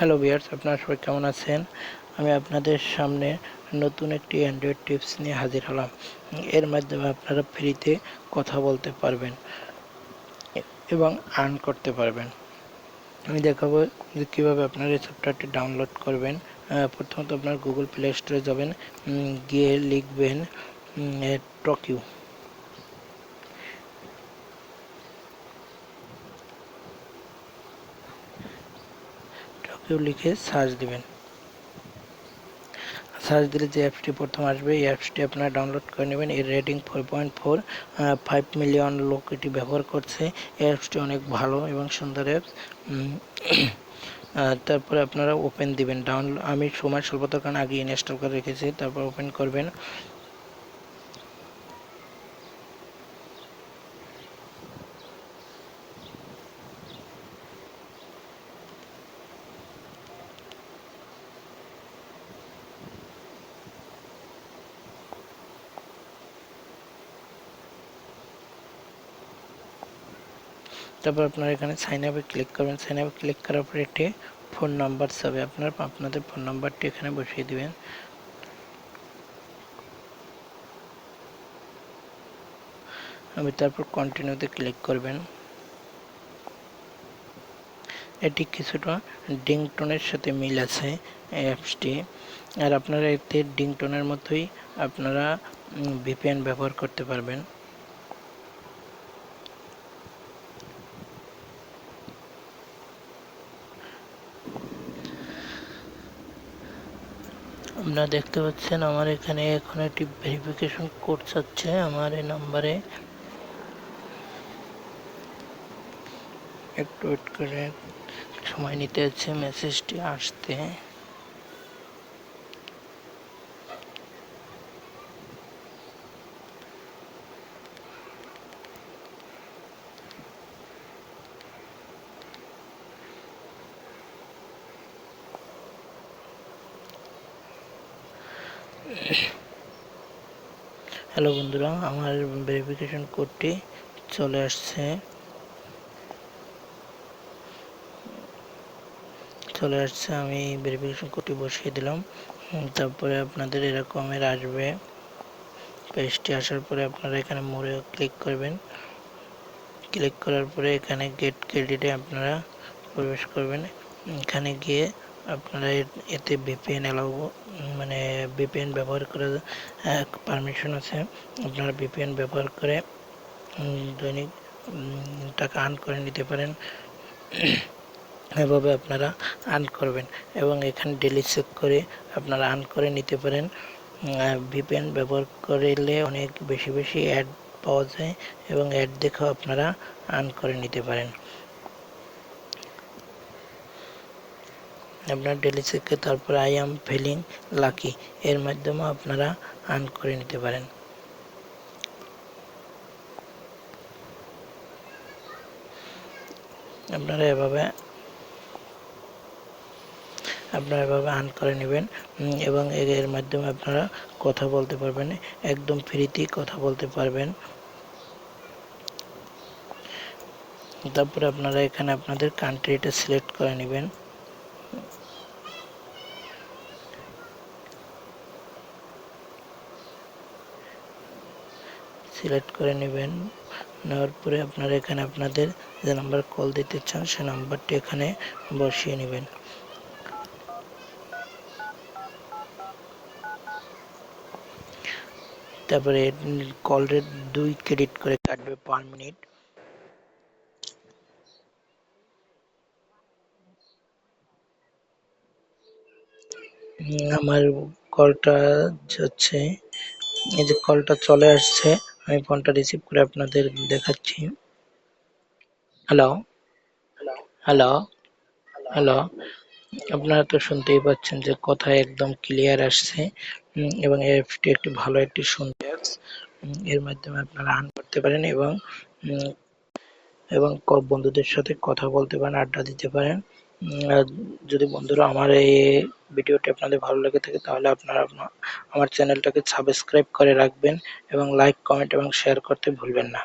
Hello viewers, আপনারা সবাই কেমন আছেন? আমি আপনাদের সামনে নতুন একটি অ্যান্ড্রয়েড টিপস নিয়ে হাজির হলাম। এর মাধ্যমে আপনারা ফ্রিতে কথা বলতে পারবেন এবং আর্ন করতে পারবেন। আমি দেখাবো যে কীভাবে আপনারা এই সফটওয়্যারটি ডাউনলোড করবেন। প্রথমত আপনার গুগল প্লে স্টোরে যাবেন, গিয়ে লিখবেন টকিউ। টকিউ লিখে সার্চ দিবেন। সার্চ দিলে যে অ্যাপসটি প্রথম আসবে, এই অ্যাপসটি আপনারা ডাউনলোড করে নেবেন। এর রেটিং 4.4, 5 মিলিয়ন লোক এটি ব্যবহার করছে। এই অ্যাপসটি অনেক ভালো এবং সুন্দর অ্যাপস। তারপরে আপনারা ওপেন দিবেন। আমি সময় স্বল্পতার কারণে আগে ইনস্টল করে রেখেছি, তারপর ওপেন করবেন। তারপর আপনারা এখানে সাইন আপে ক্লিক করবেন। সাইন আপে ক্লিক করার পরে একটি ফোন নাম্বার চাবে, আপনাদের ফোন নাম্বারটি এখানে বসিয়ে দিবেন। তারপর কন্টিনিউতে ক্লিক করবেন। এটি কিছুটা ডিংটোনের সাথে মিল আছে অ্যাপসটি, আর আপনারা এতে ডিংটোনের মতোই আপনারা ভিপিএন ব্যবহার করতে পারবেন। আপনারা দেখতে পাচ্ছেন আমার এখানে এখন একটি ভেরিফিকেশন কোড চাচ্ছে আমার এই নাম্বারে। একটু ওয়েট করে, সময় নিতে হচ্ছে মেসেজটি আসতে। হ্যালো বন্ধুরা, আমার ভেরিফিকেশন কোডটি চলে আসছে। আমি ভেরিফিকেশন কোডটি বসিয়ে দিলাম। তারপরে আপনাদের এরকমের আসবে। পেজটি আসার পরে আপনারা এখানে মোড়ে ক্লিক করবেন। ক্লিক করার পরে এখানে গেট ক্রেডিটে আপনারা প্রবেশ করবেন। এখানে গিয়ে আপনারা এতে ভিপিএন মানে ভিপিএন ব্যবহার করার পারমিশন আছে। আপনারা ভিপিএন ব্যবহার করে দৈনিক টাকা আর্ন করে নিতে পারেন। এভাবে আপনারা আর্ন করবেন এবং এখানে ডেলি চেক করে আপনারা আর্ন করে নিতে পারেন। ভিপিএন ব্যবহার করলে অনেক বেশি অ্যাড পাওয়া যায় এবং অ্যাড দেখেও আপনারা আর্ন করে নিতে পারেন। আপনার ডেলি চেকে তারপর আই এম ফিলিং লাকি এর মাধ্যমে আপনারা আর্ন করে নিতে পারেন। আপনারা এভাবে আর্ন করে নেবেন এবং এর মাধ্যমে আপনারা কথা বলতে পারবেন, একদম ফ্রিতেই কথা বলতে পারবেন। তারপরে আপনারা এখানে আপনাদের কান্ট্রিটা সিলেক্ট করে নেবেন। নেওয়ার পরে আপনারা এখানে আপনাদের যে নাম্বার কল দিতে চান সে নাম্বারটি এখানে বসিয়ে নেবেন। তারপরে কল রেট 2 ক্রেডিট করে কাটবে পার মিনিট। আমার কলটা যাচ্ছে, এই যে কলটা চলে আসছে, আমি ফোনটা রিসিভ করে আপনাদের দেখাচ্ছি। হ্যালো হ্যালো হ্যালো আপনারা তো শুনতেই পাচ্ছেন যে কথা একদম ক্লিয়ার আসছে এবং অ্যাপসটি একটি ভালো একটি সুন্দর অ্যাপস। এর মাধ্যমে আপনারা আর্ন করতে পারেন এবং বন্ধুদের সাথে কথা বলতে পারেন, আড্ডা দিতে পারেন। যদি বন্ধুরা আমার এই ভিডিওটি আপনাদের ভালো লেগে থাকে তাহলে আপনারা আমার চ্যানেলটাকে সাবস্ক্রাইব করে রাখবেন এবং লাইক, কমেন্ট এবং শেয়ার করতে ভুলবেন না।